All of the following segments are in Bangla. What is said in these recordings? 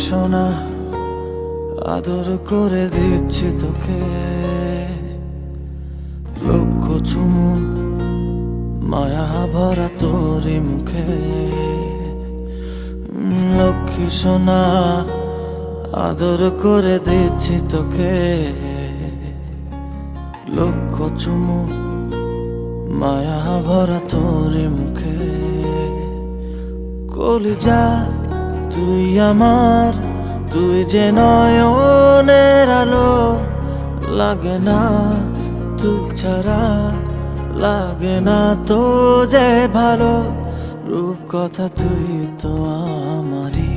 সোনা আদর করে দিচ্ছি তোকে, লক্ষ চুমু মায়া ভরা তোরই মুখে। লক্ষ্মী সোনা আদর করে দিচ্ছি তোকে, লক্ষ চুমু মায়া ভরা তোরই মুখে। কলিজা তুই আমার, তুই যে নয়নের আলো, লাগে না তুই ছাড়া, লাগে না তো যে ভালো। রূপ কথা তুই তো আমারই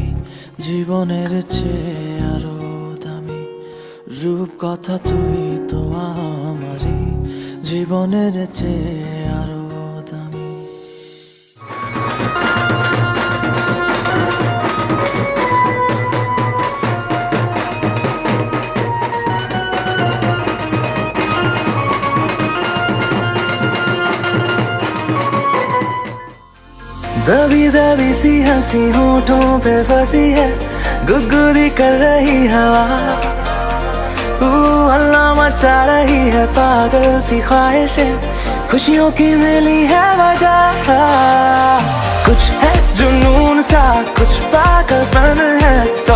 জীবনের চেয়ে আরো দামি, রূপ কথা তুই তো আমারই জীবনের চেয়ে আরো দামি। दबी दबी सी हंसी होठों पे फंसी है, गुदगुदी कर रही हवा। हल्ला मचा रही है पागल सी ख्वाहिशें, खुशियों की मिली है वजह। कुछ है जुनून सा, कुछ पागलपन है, तो